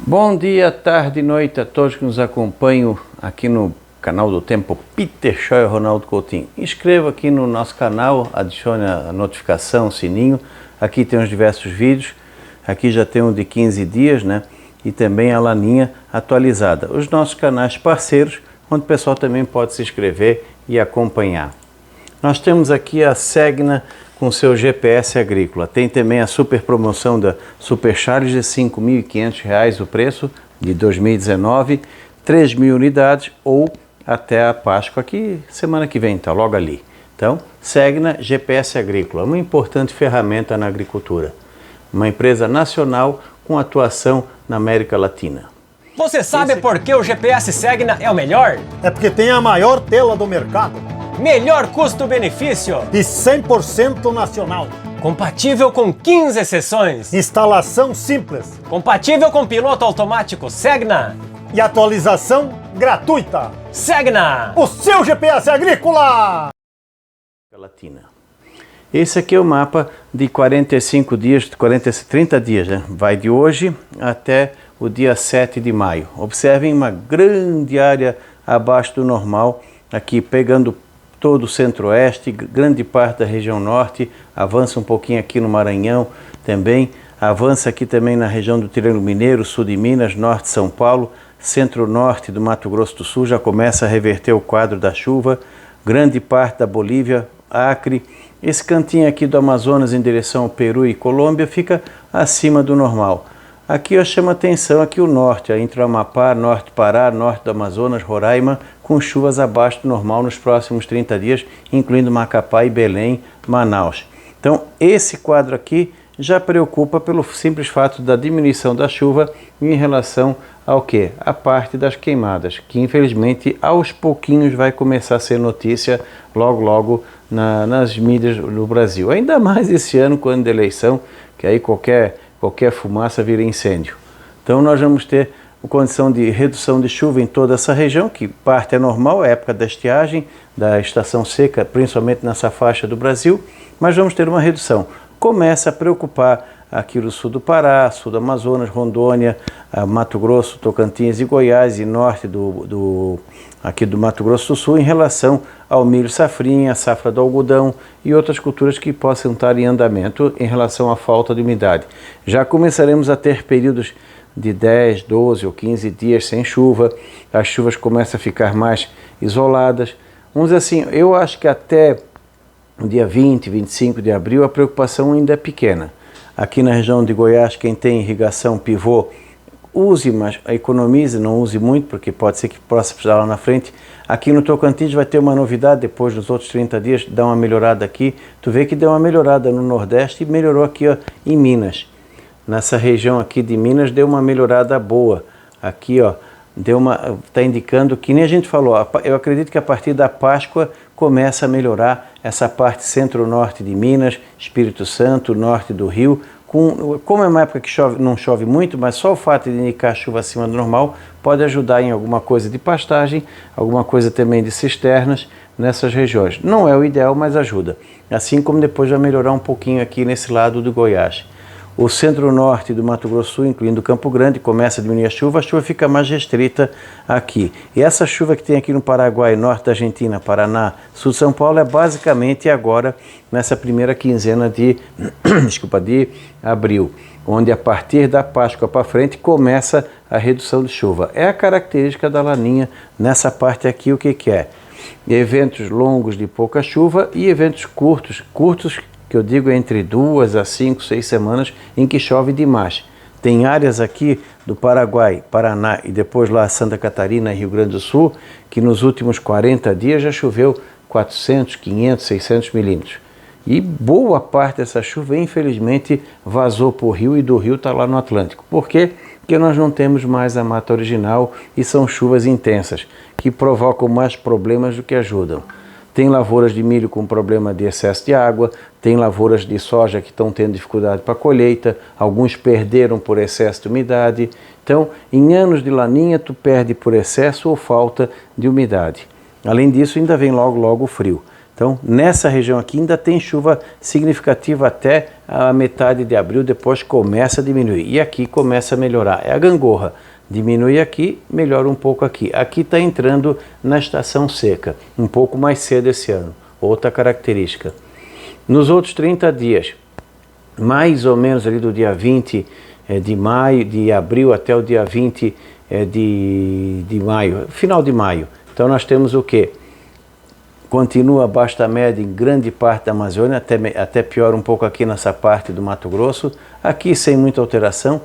Bom dia, tarde e noite a todos que nos acompanham aqui no canal do Tempo Peter Shaw e Ronaldo Coutinho. Inscreva aqui no nosso canal, adicione a notificação, o sininho. Aqui tem os diversos vídeos. Aqui já tem um de 15 dias, né? E também a laninha atualizada. Os nossos canais parceiros, onde o pessoal também pode se inscrever e acompanhar. Nós temos aqui a Segna com seu GPS agrícola. Tem também a super promoção da Supercharge de R$ 5.500 o preço de 2019, 3.000 unidades ou até a Páscoa, que semana que vem, tá logo ali. Então, Segna GPS agrícola, uma importante ferramenta na agricultura. Uma empresa nacional com atuação na América Latina. Você sabe por que o GPS Segna é o melhor? É porque tem a maior tela do mercado. Melhor custo-benefício. E 100% nacional. Compatível com 15 seções. Instalação simples. Compatível com piloto automático Segna. E atualização gratuita. Segna! O seu GPS agrícola! Latina. Esse aqui é o mapa de 45 dias, 30 dias, né? Vai de hoje até o dia 7 de maio. Observem uma grande área abaixo do normal, aqui pegando todo o centro-oeste, grande parte da região norte, avança um pouquinho aqui no Maranhão também, avança aqui também na região do Triângulo Mineiro, sul de Minas, norte de São Paulo, centro-norte do Mato Grosso do Sul, já começa a reverter o quadro da chuva, grande parte da Bolívia, Acre, esse cantinho aqui do Amazonas em direção ao Peru e Colômbia fica acima do normal. Aqui eu chamo a atenção aqui o norte, entre o Amapá, norte do Pará, norte do Amazonas, Roraima, com chuvas abaixo do normal nos próximos 30 dias, incluindo Macapá e Belém, Manaus. Então, esse quadro aqui já preocupa pelo simples fato da diminuição da chuva em relação ao quê? A parte das queimadas, que infelizmente aos pouquinhos vai começar a ser notícia logo nas mídias no Brasil. Ainda mais esse ano, com o ano de eleição, que aí qualquer fumaça vira incêndio. Então nós vamos ter condição de redução de chuva em toda essa região, que parte é normal, é a época da estiagem, da estação seca, principalmente nessa faixa do Brasil, mas vamos ter uma redução. Começa a preocupar aqui no sul do Pará, sul do Amazonas, Rondônia, Mato Grosso, Tocantins e Goiás e norte aqui do Mato Grosso do Sul em relação ao milho safrinha, a safra do algodão e outras culturas que possam estar em andamento em relação à falta de umidade. Já começaremos a ter períodos de 10, 12 ou 15 dias sem chuva, as chuvas começam a ficar mais isoladas. Vamos dizer assim, eu acho que até o dia 20, 25 de abril a preocupação ainda é pequena. Aqui na região de Goiás, quem tem irrigação pivô, use, mas economize, não use muito, porque pode ser que possa precisar lá na frente. Aqui no Tocantins vai ter uma novidade, depois dos outros 30 dias, dá uma melhorada aqui. Tu vê que deu uma melhorada no Nordeste e melhorou aqui ó, em Minas. Nessa região aqui de Minas deu uma melhorada boa. Aqui ó, está indicando que nem a gente falou, eu acredito que a partir da Páscoa começa a melhorar essa parte centro-norte de Minas, Espírito Santo, norte do Rio. Como é uma época que não chove muito, mas só o fato de indicar chuva acima do normal pode ajudar em alguma coisa de pastagem, alguma coisa também de cisternas nessas regiões. Não é o ideal, mas ajuda. Assim como depois vai melhorar um pouquinho aqui nesse lado do Goiás. O centro-norte do Mato Grosso do Sul, incluindo Campo Grande, começa a diminuir a chuva fica mais restrita aqui. E essa chuva que tem aqui no Paraguai, norte da Argentina, Paraná, sul de São Paulo, é basicamente agora, nessa primeira quinzena de abril, onde a partir da Páscoa para frente começa a redução de chuva. É a característica da laninha nessa parte aqui, o que é? Eventos longos de pouca chuva e eventos curtos que eu digo entre 2 a 5, 6 semanas em que chove demais. Tem áreas aqui do Paraguai, Paraná e depois lá Santa Catarina e Rio Grande do Sul, que nos últimos 40 dias já choveu 400, 500, 600 milímetros. E boa parte dessa chuva, infelizmente, vazou para o rio e do rio está lá no Atlântico. Por quê? Porque nós não temos mais a mata original e são chuvas intensas, que provocam mais problemas do que ajudam. Tem lavouras de milho com problema de excesso de água, tem lavouras de soja que estão tendo dificuldade para a colheita, alguns perderam por excesso de umidade. Então, em anos de laninha, tu perde por excesso ou falta de umidade. Além disso, ainda vem logo o frio. Então, nessa região aqui ainda tem chuva significativa até a metade de abril, depois começa a diminuir. E aqui começa a melhorar. É a gangorra. Diminui aqui, melhora um pouco aqui. Aqui está entrando na estação seca, um pouco mais cedo esse ano. Outra característica. Nos outros 30 dias, mais ou menos ali do dia 20 de maio, de abril até o dia 20 de maio, final de maio. Então nós temos o quê? Continua abaixo da média em grande parte da Amazônia, até piora um pouco aqui nessa parte do Mato Grosso. Aqui sem muita alteração,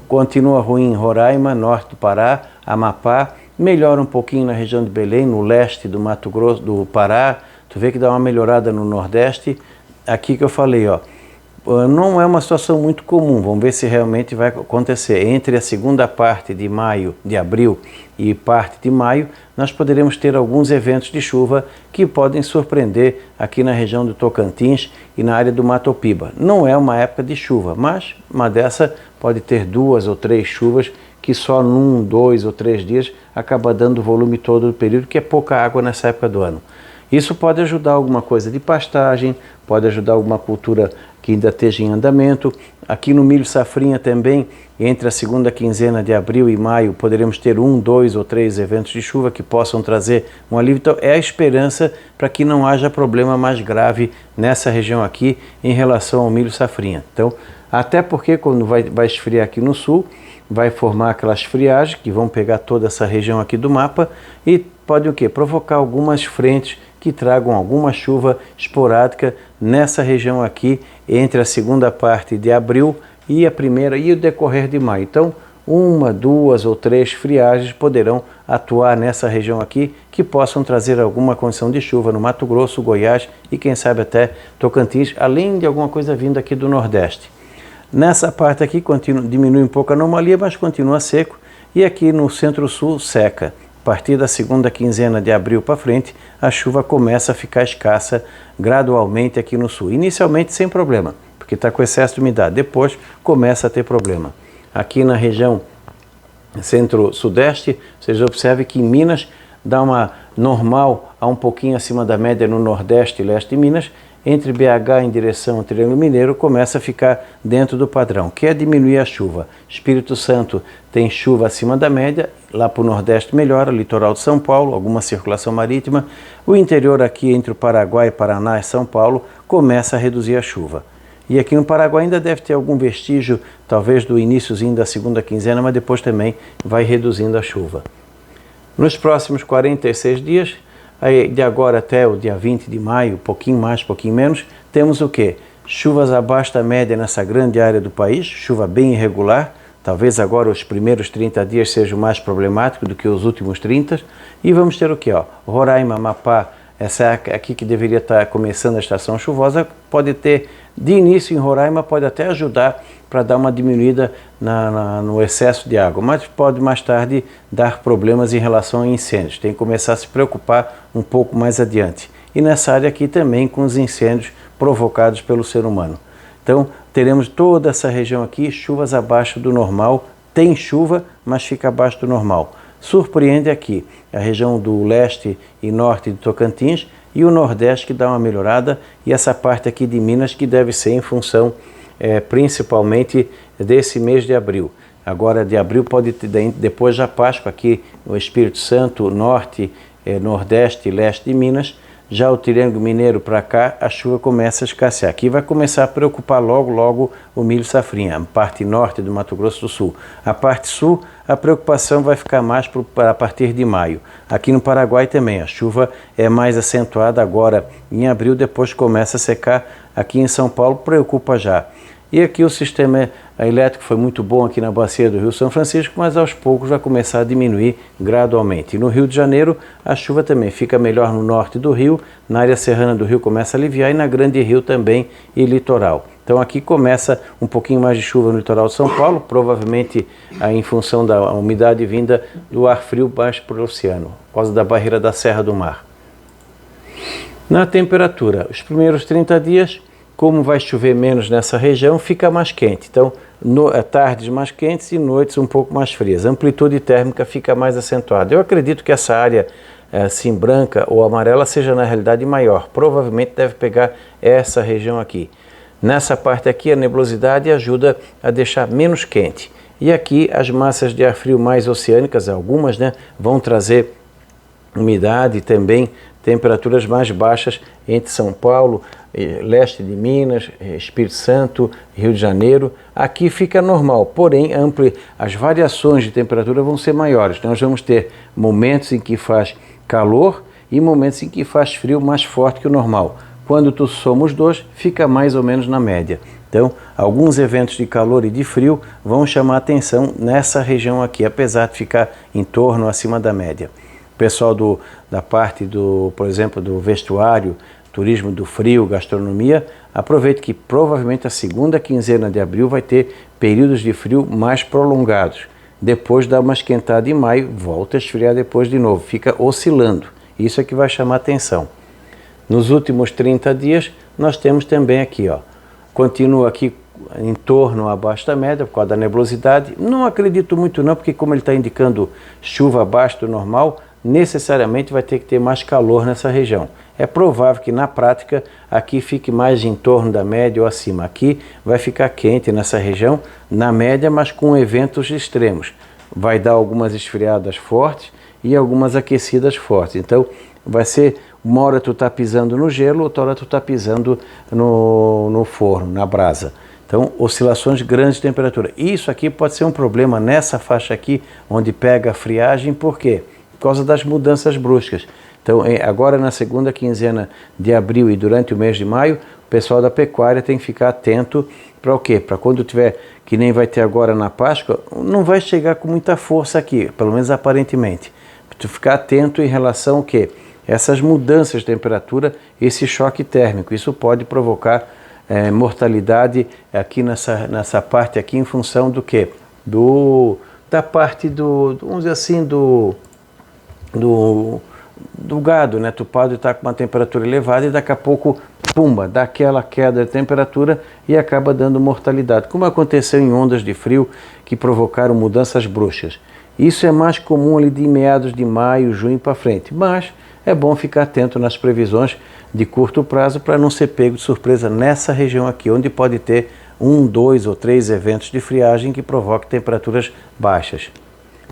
continua ruim em Roraima, norte do Pará, Amapá, melhora um pouquinho na região de Belém, no leste do Mato Grosso, do Pará. Tu vê que dá uma melhorada no Nordeste. Aqui que eu falei, ó, não é uma situação muito comum, vamos ver se realmente vai acontecer. Entre a segunda parte de maio, de abril e parte de maio, nós poderemos ter alguns eventos de chuva que podem surpreender aqui na região do Tocantins e na área do Mato Piba. Não é uma época de chuva, mas uma dessa pode ter 2 ou 3 chuvas que só num, 2 ou 3 dias acaba dando o volume todo do período, que é pouca água nessa época do ano. Isso pode ajudar alguma coisa de pastagem, pode ajudar alguma cultura que ainda esteja em andamento. Aqui no milho safrinha também, entre a segunda quinzena de abril e maio, poderemos ter 1, 2 ou 3 eventos de chuva que possam trazer um alívio. Então, é a esperança para que não haja problema mais grave nessa região aqui em relação ao milho safrinha. Então, até porque quando vai esfriar aqui no sul, vai formar aquelas friagens que vão pegar toda essa região aqui do mapa e pode o quê? Provocar algumas frentes que tragam alguma chuva esporádica nessa região aqui entre a segunda parte de abril e a primeira e o decorrer de maio. Então, 1, 2 ou 3 friagens poderão atuar nessa região aqui que possam trazer alguma condição de chuva no Mato Grosso, Goiás e quem sabe até Tocantins, além de alguma coisa vindo aqui do Nordeste. Nessa parte aqui diminui um pouco a anomalia, mas continua seco e aqui no Centro-Sul seca. A partir da segunda quinzena de abril para frente, a chuva começa a ficar escassa gradualmente aqui no sul. Inicialmente sem problema, porque está com excesso de umidade. Depois começa a ter problema. Aqui na região centro-sudeste, vocês observem que em Minas dá uma normal a um pouquinho acima da média no nordeste e leste de Minas. Entre BH em direção ao Triângulo Mineiro começa a ficar dentro do padrão, que é diminuir a chuva. Espírito Santo tem chuva acima da média, lá para o Nordeste melhora, litoral de São Paulo, alguma circulação marítima. O interior aqui entre o Paraguai, Paraná e São Paulo começa a reduzir a chuva. E aqui no Paraguai ainda deve ter algum vestígio, talvez do iniciozinho da segunda quinzena, mas depois também vai reduzindo a chuva. Nos próximos 46 dias, aí, de agora até o dia 20 de maio, pouquinho mais, pouquinho menos, temos o quê? Chuvas abaixo da média nessa grande área do país, chuva bem irregular, talvez agora os primeiros 30 dias sejam mais problemáticos do que os últimos 30, e vamos ter o quê? Roraima, Amapá, essa aqui que deveria estar começando a estação chuvosa, pode ter, de início em Roraima, pode até ajudar para dar uma diminuída no excesso de água, mas pode mais tarde dar problemas em relação a incêndios. Tem que começar a se preocupar um pouco mais adiante. E nessa área aqui também com os incêndios provocados pelo ser humano. Então, teremos toda essa região aqui, chuvas abaixo do normal. Tem chuva, mas fica abaixo do normal. Surpreende aqui a região do leste e norte de Tocantins e o nordeste que dá uma melhorada e essa parte aqui de Minas que deve ser em função principalmente desse mês de abril. Agora de abril pode ter, depois da Páscoa aqui no Espírito Santo, norte, nordeste e leste de Minas, já o Triângulo Mineiro para cá, a chuva começa a escassear. Aqui vai começar a preocupar logo o milho safrinha, a parte norte do Mato Grosso do Sul. A parte sul, a preocupação vai ficar mais a partir de maio. Aqui no Paraguai também, a chuva é mais acentuada agora em abril, depois começa a secar. Aqui em São Paulo, preocupa já. E aqui o sistema elétrico foi muito bom aqui na bacia do Rio São Francisco, mas aos poucos vai começar a diminuir gradualmente. E no Rio de Janeiro, a chuva também fica melhor no norte do Rio, na área serrana do Rio começa a aliviar e na Grande Rio também e litoral. Então aqui começa um pouquinho mais de chuva no litoral de São Paulo, provavelmente em função da umidade vinda do ar frio baixo para o oceano, por causa da barreira da Serra do Mar. Na temperatura, os primeiros 30 dias, como vai chover menos nessa região, fica mais quente. Então, tardes mais quentes e noites um pouco mais frias. A amplitude térmica fica mais acentuada. Eu acredito que essa área assim branca ou amarela seja na realidade maior. Provavelmente deve pegar essa região aqui. Nessa parte aqui a nebulosidade ajuda a deixar menos quente. E aqui as massas de ar frio mais oceânicas, algumas, né, vão trazer umidade e também temperaturas mais baixas entre São Paulo, leste de Minas, Espírito Santo, Rio de Janeiro. Aqui fica normal, porém as variações de temperatura vão ser maiores. Nós vamos ter momentos em que faz calor e momentos em que faz frio mais forte que o normal. Quando tu soma os dois, fica mais ou menos na média. Então, alguns eventos de calor e de frio vão chamar atenção nessa região aqui, apesar de ficar em torno, acima da média. O pessoal da parte por exemplo, do vestuário, turismo do frio, gastronomia, aproveite que provavelmente a segunda quinzena de abril vai ter períodos de frio mais prolongados. Depois dá uma esquentada em maio, volta a esfriar depois de novo, fica oscilando. Isso é que vai chamar atenção. Nos últimos 30 dias, nós temos também aqui, ó, continua aqui em torno abaixo da média, por causa da nebulosidade. Não acredito muito não, porque como ele está indicando chuva abaixo do normal, necessariamente vai ter que ter mais calor nessa região. É provável que na prática aqui fique mais em torno da média ou acima. Aqui vai ficar quente nessa região, na média, mas com eventos extremos. Vai dar algumas esfriadas fortes e algumas aquecidas fortes. Então vai ser uma hora tu está pisando no gelo, outra hora tu está pisando no forno, na brasa. Então, oscilações grandes de temperatura. Isso aqui pode ser um problema nessa faixa aqui, onde pega a friagem, por quê? Por causa das mudanças bruscas. Então, agora na segunda quinzena de abril e durante o mês de maio, o pessoal da pecuária tem que ficar atento para o quê? Para quando tiver, que nem vai ter agora na Páscoa, não vai chegar com muita força aqui, pelo menos aparentemente. Para tu ficar atento em relação ao quê? Essas mudanças de temperatura, esse choque térmico, isso pode provocar mortalidade aqui nessa parte aqui em função do quê? Da parte vamos dizer assim, do gado, né? Tu pode estar com uma temperatura elevada e daqui a pouco, pumba, dá aquela queda de temperatura e acaba dando mortalidade, como aconteceu em ondas de frio que provocaram mudanças bruscas. Isso é mais comum ali de meados de maio, junho para frente, mas é bom ficar atento nas previsões de curto prazo para não ser pego de surpresa nessa região aqui, onde pode ter 1, 2 ou 3 eventos de friagem que provoquem temperaturas baixas.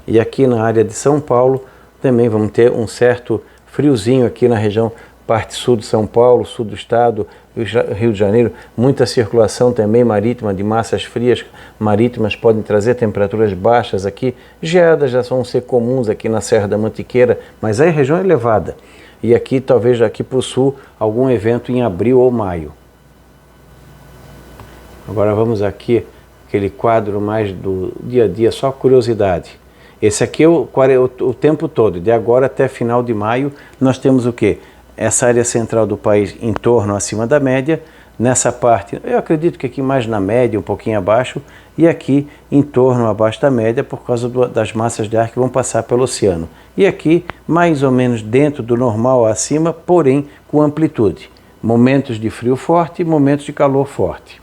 E aqui na área de São Paulo também vamos ter um certo friozinho aqui na região parte sul de São Paulo, sul do estado, Rio de Janeiro, muita circulação também marítima de massas frias marítimas podem trazer temperaturas baixas aqui. Geadas já vão ser comuns aqui na Serra da Mantiqueira, mas aí a região é elevada. E aqui, talvez aqui para o sul, algum evento em abril ou maio. Agora vamos aqui, aquele quadro mais do dia a dia, só curiosidade. Esse aqui é o tempo todo, de agora até final de maio, nós temos o quê? Essa área central do país em torno acima da média, nessa parte, eu acredito que aqui mais na média, um pouquinho abaixo, e aqui em torno abaixo da média por causa das massas de ar que vão passar pelo oceano. E aqui mais ou menos dentro do normal acima, porém com amplitude. Momentos de frio forte e momentos de calor forte.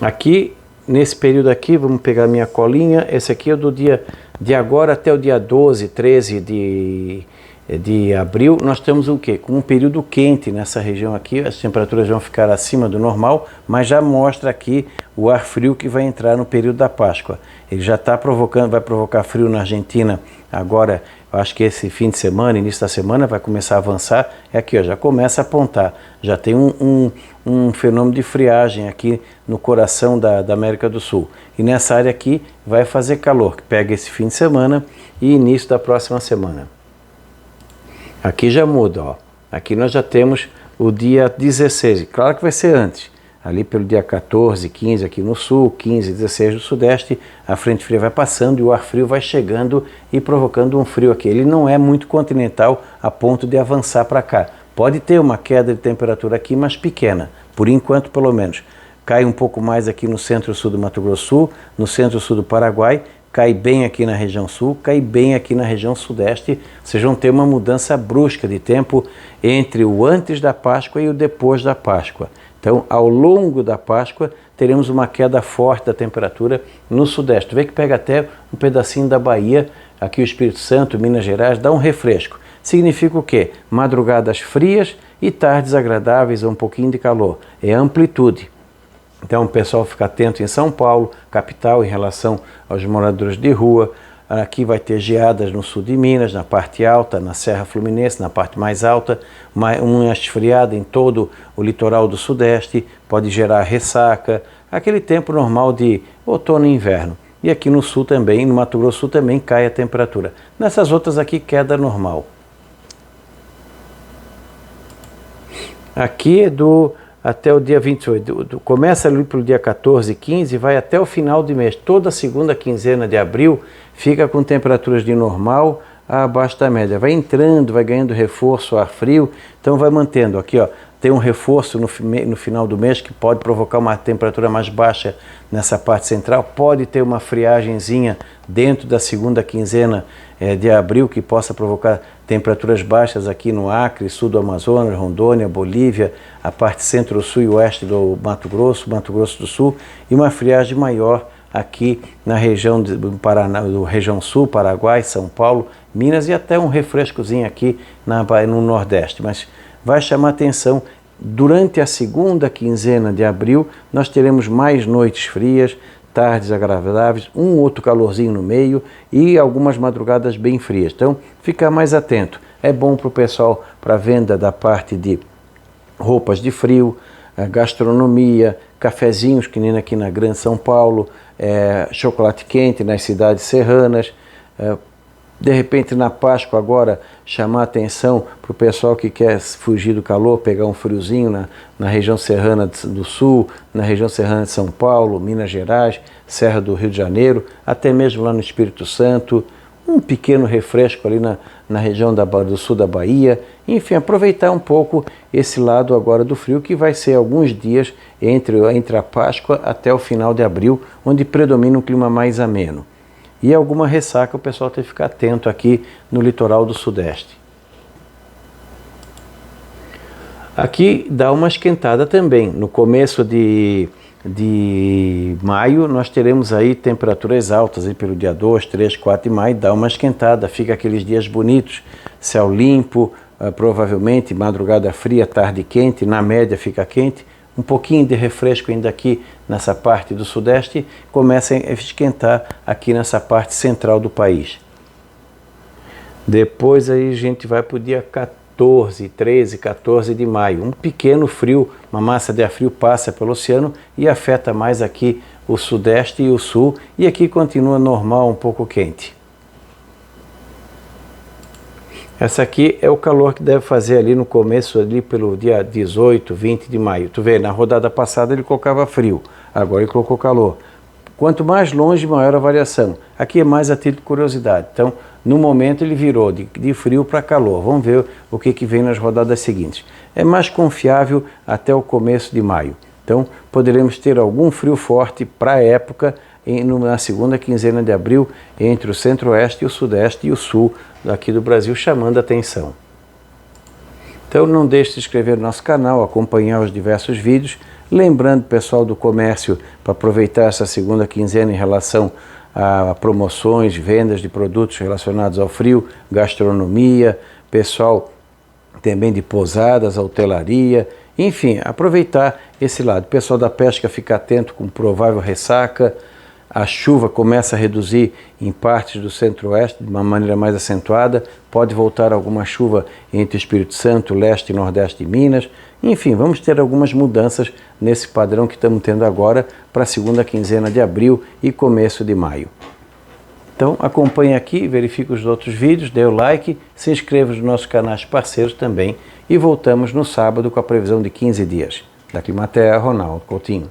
Aqui, nesse período aqui, vamos pegar minha colinha, esse aqui é do dia de agora até o dia 12, 13 de abril, nós temos o quê? Com um período quente nessa região aqui, as temperaturas vão ficar acima do normal, mas já mostra aqui o ar frio que vai entrar no período da Páscoa. Ele já está provocando, vai provocar frio na Argentina agora, eu acho que esse fim de semana, início da semana, vai começar a avançar, é aqui, ó, já começa a apontar, já tem um fenômeno de friagem aqui no coração da América do Sul. E nessa área aqui vai fazer calor, que pega esse fim de semana e início da próxima semana. Aqui já muda, ó. Aqui nós já temos o dia 16, claro que vai ser antes, ali pelo dia 14, 15 aqui no sul, 15, 16 no sudeste, a frente fria vai passando e o ar frio vai chegando e provocando um frio aqui. Ele não é muito continental a ponto de avançar para cá. Pode ter uma queda de temperatura aqui, mas pequena, por enquanto pelo menos. Cai um pouco mais aqui no centro-sul do Mato Grosso do Sul, no centro-sul do Paraguai, cai bem aqui na região sul, cai bem aqui na região sudeste. Vocês vão ter uma mudança brusca de tempo entre o antes da Páscoa e o depois da Páscoa. Então, ao longo da Páscoa, teremos uma queda forte da temperatura no sudeste. Vê que pega até um pedacinho da Bahia aqui o Espírito Santo, Minas Gerais, dá um refresco. Significa o quê? Madrugadas frias e tardes agradáveis, um pouquinho de calor. É amplitude. Então o pessoal fica atento em São Paulo, capital, em relação aos moradores de rua. Aqui vai ter geadas no sul de Minas, na parte alta, na Serra Fluminense, na parte mais alta, uma esfriada em todo o litoral do Sudeste, pode gerar ressaca, aquele tempo normal de outono e inverno. E aqui no sul também, no Mato Grosso do Sul também cai a temperatura. Nessas outras aqui, queda normal. Aqui é até o dia 28, começa ali pelo dia 14, 15 e vai até o final do mês. Toda segunda quinzena de abril fica com temperaturas de normal a abaixo da média. Vai entrando, vai ganhando reforço, ar frio, então vai mantendo. Aqui ó, tem um reforço no final do mês que pode provocar uma temperatura mais baixa nessa parte central. Pode ter uma friagenzinha dentro da segunda quinzena de abril que possa provocar temperaturas baixas aqui no Acre, sul do Amazonas, Rondônia, Bolívia, a parte centro-sul e oeste do Mato Grosso do Sul, e uma friagem maior aqui na região do Paraná, região sul, Paraguai, São Paulo, Minas, e até um refrescozinho aqui no Nordeste. Mas vai chamar atenção, durante a segunda quinzena de abril, nós teremos mais noites frias, tardes agradáveis, um outro calorzinho no meio e algumas madrugadas bem frias. Então, ficar mais atento. É bom para o pessoal, para venda da parte de roupas de frio, gastronomia, cafezinhos, que nem aqui na Grande São Paulo, chocolate quente nas cidades serranas. De repente, na Páscoa agora, chamar atenção para o pessoal que quer fugir do calor, pegar um friozinho na região serrana do Sul, na região serrana de São Paulo, Minas Gerais, Serra do Rio de Janeiro, até mesmo lá no Espírito Santo, um pequeno refresco ali na região do sul da Bahia. Enfim, aproveitar um pouco esse lado agora do frio, que vai ser alguns dias entre a Páscoa até o final de abril, onde predomina um clima mais ameno. E alguma ressaca, o pessoal tem que ficar atento aqui no litoral do Sudeste. Aqui dá uma esquentada também. No começo de maio, nós teremos aí temperaturas altas aí pelo dia 2, 3, 4 de maio, dá uma esquentada, fica aqueles dias bonitos, céu limpo, provavelmente madrugada fria, tarde quente, na média fica quente. Um pouquinho de refresco ainda aqui nessa parte do Sudeste, começa a esquentar aqui nessa parte central do país. Depois aí a gente vai para o dia 14, 13, 14 de maio. Um pequeno frio, uma massa de ar frio passa pelo oceano e afeta mais aqui o Sudeste e o Sul, e aqui continua normal, um pouco quente. Essa aqui é o calor que deve fazer ali no começo, ali pelo dia 18, 20 de maio. Tu vê, na rodada passada ele colocava frio, agora ele colocou calor. Quanto mais longe, maior a variação. Aqui é mais a título de curiosidade. Então, no momento ele virou de frio para calor. Vamos ver o que vem nas rodadas seguintes. É mais confiável até o começo de maio. Então, poderemos ter algum frio forte para a época na segunda quinzena de abril, entre o centro-oeste, o sudeste e o sul daqui do Brasil, chamando a atenção. Então não deixe de se inscrever no nosso canal, acompanhar os diversos vídeos, lembrando pessoal do comércio para aproveitar essa segunda quinzena em relação a promoções, vendas de produtos relacionados ao frio, gastronomia, pessoal também de pousadas, hotelaria, enfim, aproveitar esse lado. Pessoal da pesca fica atento com provável ressaca. A chuva começa a reduzir em partes do centro-oeste de uma maneira mais acentuada, pode voltar alguma chuva entre o Espírito Santo, leste e nordeste de Minas. Enfim, vamos ter algumas mudanças nesse padrão que estamos tendo agora para a segunda quinzena de abril e começo de maio. Então acompanhe aqui, verifique os outros vídeos, dê o like, se inscreva nos nossos canais parceiros também e voltamos no sábado com a previsão de 15 dias. Da Climaterra, Ronaldo Coutinho.